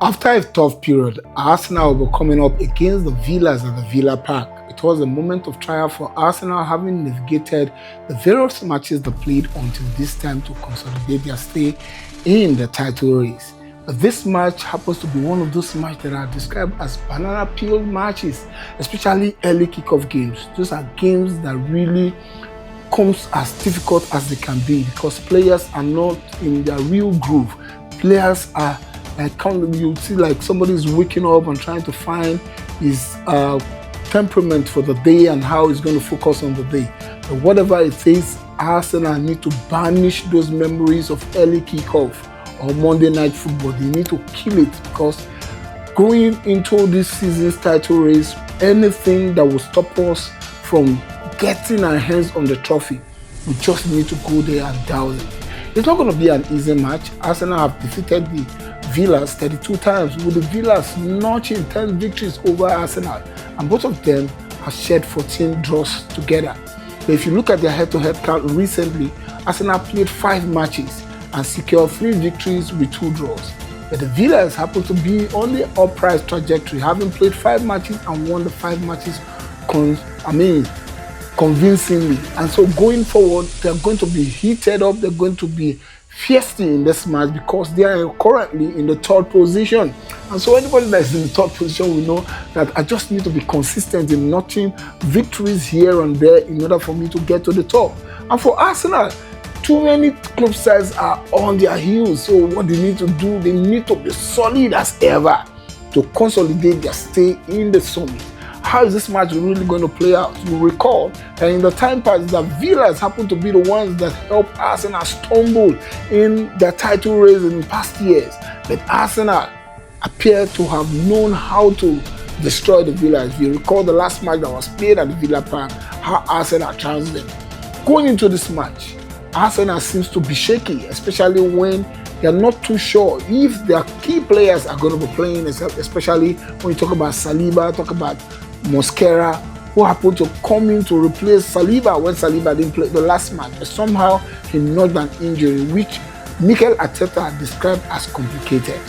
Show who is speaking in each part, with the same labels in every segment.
Speaker 1: After a tough period, Arsenal were coming up against the Villas at the Villa Park. It was a moment of triumph for Arsenal, having navigated the various matches they played until this time to consolidate their stay in the title race. But this match happens to be one of those matches that are described as banana peel matches, especially early kickoff games. Those are games that really comes as difficult as they can be because players are not in their real groove. Players are you see like somebody's waking up and trying to find his temperament for the day and how he's going to focus on the day. But whatever it is, Arsenal need to banish those memories of early kickoff or Monday night football. They need to kill it because going into this season's title race, anything that will stop us from getting our hands on the trophy, we just need to go there and douse it. It's not going to be an easy match. Arsenal have defeated the Villas 32 times, with the Villas notching 10 victories over Arsenal, and both of them have shared 14 draws together. But if you look at their head-to-head count recently, Arsenal played 5 matches and secured 3 victories with 2 draws. But the Villas happen to be on the uprise trajectory, having played 5 matches and won the 5 matches convincingly. And so going forward, they're going to be heated up, they're going to be feisty in this match because they are currently in the 3rd position. And so anybody that is in the 3rd position will know that I just need to be consistent in notching victories here and there in order for me to get to the top. And for Arsenal, too many club sides are on their heels. So what they need to do, they need to be solid as ever to consolidate their stay in the summit. How is this match really going to play out? You recall that in the time past, the Villas happen to be the ones that helped Arsenal stumble in their title race in past years. But Arsenal appear to have known how to destroy the Villas. If you recall the last match that was played at the Villa Park, how Arsenal trounced them. Going into this match, Arsenal seems to be shaky, especially when they're not too sure if their key players are going to be playing, especially when you talk about Saliba, talk about Mosquera, who happened to come in to replace Saliba when Saliba didn't play the last match. But somehow he knocked an injury, which Mikel Arteta described as complicated.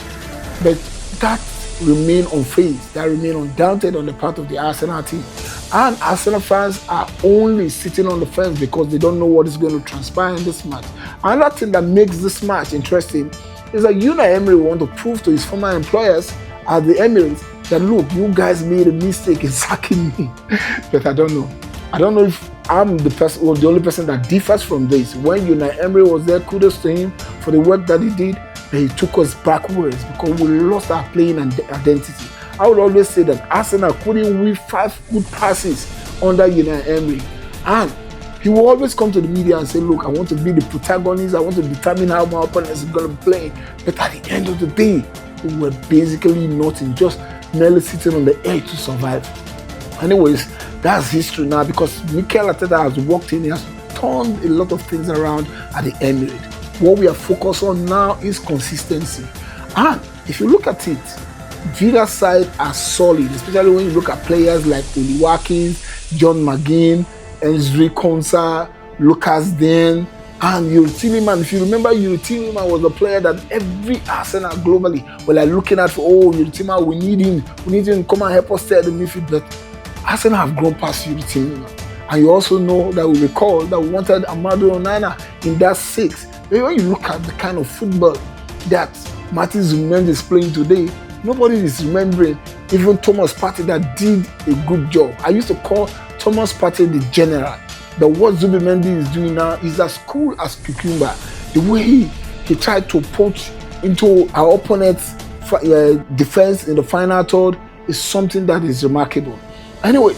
Speaker 1: But that remained unfazed, that remained undaunted on the part of the Arsenal team. And Arsenal fans are only sitting on the fence because they don't know what is going to transpire in this match. Another thing that makes this match interesting is that Unai Emery wants to prove to his former employers at the Emirates that, look, you guys made a mistake in sacking me. But I don't know. I don't know if I'm the person or the only person that differs from this. When Unai Emery was there, kudos to him for the work that he did. But he took us backwards because we lost our playing identity. I would always say that Arsenal couldn't win 5 good passes under Unai Emery. And he will always come to the media and say, look, I want to be the protagonist. I want to determine how my opponent is going to be playing. But at the end of the day, we were basically nothing, just merely sitting on the edge to survive. Anyways, that's history now because Mikel Arteta has walked in, he has turned a lot of things around at the Emirates. What we are focused on now is consistency. And if you look at it, Villa's side are solid, especially when you look at players like Oli Watkins, John McGinn, Ezri Konsa, Lucas Digne, and Yuri Tielemans. If you remember, Yuri Tielemans was the player that every Arsenal globally were like looking at for, Yuri Tielemans, we need him to come and help us stay at the midfield. But Arsenal have grown past Yuri Tielemans. And you also know that we recall that we wanted Amadou Onana in that 6. But when you look at the kind of football that Martin Zubimendi is playing today, nobody is remembering even Thomas Partey that did a good job. I used to call Thomas Partey the general. But what Zubimendi is doing now is as cool as cucumber. The way he tried to poach into our opponent's defense in the final third is something that is remarkable. Anyway,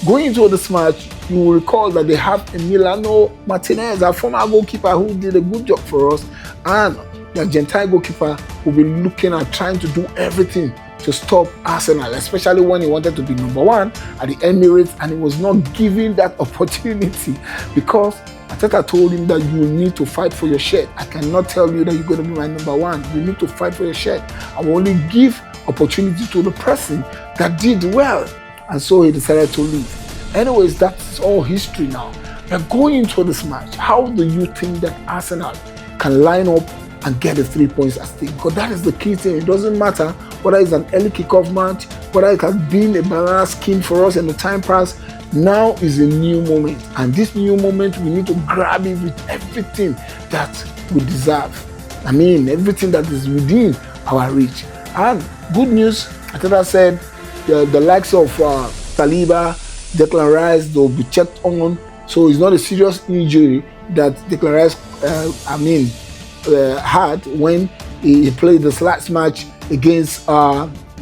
Speaker 1: going into this match, you will recall that they have Emiliano Martinez, our former goalkeeper, who did a good job for us, and the Argentine goalkeeper will be looking at trying to do everything to stop Arsenal, especially when he wanted to be number 1 at the Emirates and he was not given that opportunity because Arteta told him that you need to fight for your shirt. I cannot tell you that you're going to be my number 1. You need to fight for your shirt. I will only give opportunity to the person that did well. And so he decided to leave. Anyways, that's all history now. We're going into this match. How do you think that Arsenal can line up and get the 3 points at stake, because that is the key thing. It doesn't matter whether it's an early kickoff match, whether it has been a banana skin for us in the time past. Now is a new moment, and this new moment we need to grab it with everything that we deserve. I mean, everything that is within our reach. And good news, Ateta said the likes of Saliba, Declan Rice, they'll be checked on, so it's not a serious injury that Declan Rice had when he played this last match against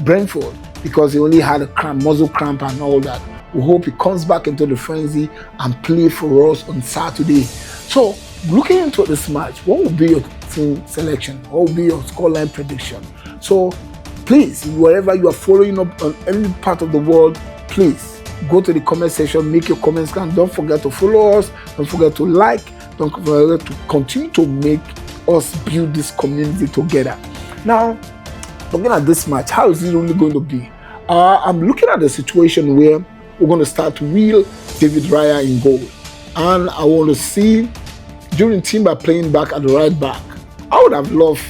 Speaker 1: Brentford, because he only had a muscle cramp and all that. We hope he comes back into the frenzy and play for us on Saturday. So, looking into this match, what will be your team selection? What will be your scoreline prediction? So, please, wherever you are following up on any part of the world, please go to the comment section, make your comments, and don't forget to follow us. Don't forget to like. Don't forget to continue to make us build this community together. Now, looking at this match, how is it really going to be? I'm looking at the situation where we're going to start real David Raya in goal, and I want to see during Timber playing back at the right back. I would have loved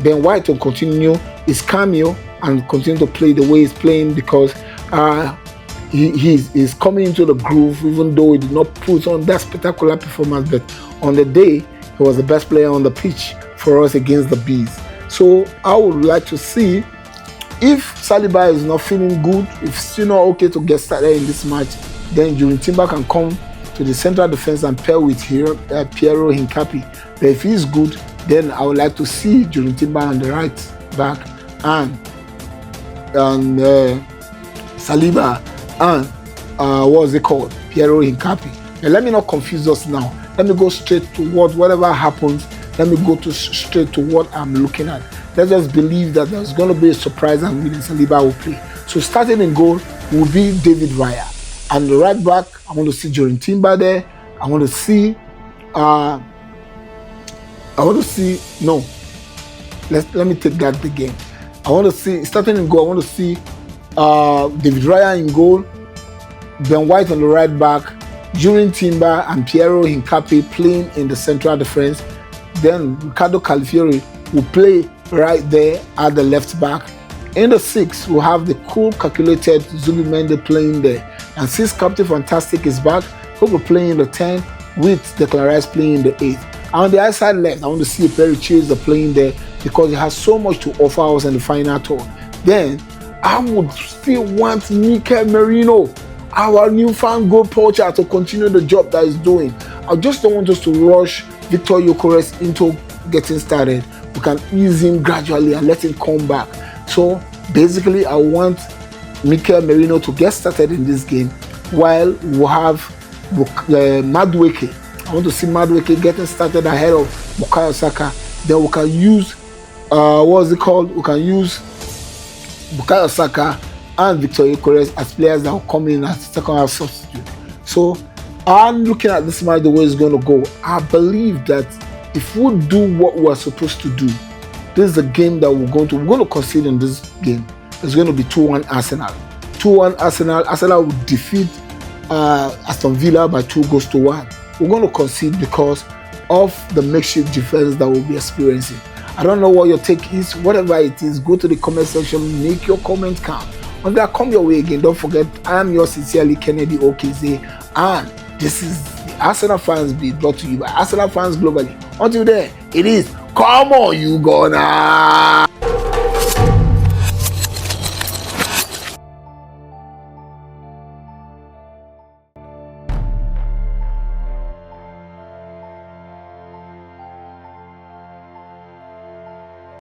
Speaker 1: Ben White to continue his cameo and continue to play the way he's playing, because he's coming into the groove, even though he did not put on that spectacular performance, but on the day he was the best player on the pitch for us against the Bees. So I would like to see, if Saliba is not feeling good, if it's still not okay to get started in this match, then Jurgen Timber can come to the central defense and pair with Piero Hincapié. But if he's good, then I would like to see Jurgen Timber on the right back and Saliba and what's it called? Piero Hincapié. But let me not confuse us now. Let me go straight to whatever happens. Let me go straight to what I'm looking at. Let's just believe that there's going to be a surprise and William Saliba will play. So starting in goal will be David Raya. And the right back, I want to see Jurgen Timber there. I want to see no. Let me take that again. I want to see, starting in goal, I want to see David Raya in goal, Ben White on the right back, Jurgen Timber and Piero Hincapié playing in the central defense. Then Ricardo Calafiori will play right there at the left back. In the 6, we'll have the cool, calculated Zubimendi playing there. And since Captain Fantastic is back, he'll be playing in the 10 with Declan Rice playing in the 8. On the outside left, I want to see Perry Chase playing there, because he has so much to offer us in the final tour. Then I would still want Mikel Merino, our newfound goal poacher, to continue the job that he's doing. I just don't want us to rush Victor Gyökeres into getting started. We can ease him gradually and let him come back. So basically, I want Mikel Merino to get started in this game, while we have Madueke. I want to see Madueke getting started ahead of Bukayo Saka. Then we can use we can use Bukayo Saka and Victor Gyökeres as players that will come in as second half substitute. So I'm looking at this match the way it's going to go. I believe that if we do what we're supposed to do, this is a game that we're going to concede in this game. It's going to be 2-1 Arsenal. 2-1 Arsenal. Arsenal will defeat Aston Villa by 2-1. We're going to concede because of the makeshift defense that we'll be experiencing. I don't know what your take is. Whatever it is, go to the comment section, make your comment count. Until I come your way again, don't forget, I am yours sincerely, Kennedy Okeze, and this is the Arsenal Fans Beat, brought to you by Arsenal Fans Globally. Until then, it is, come on, you gonna.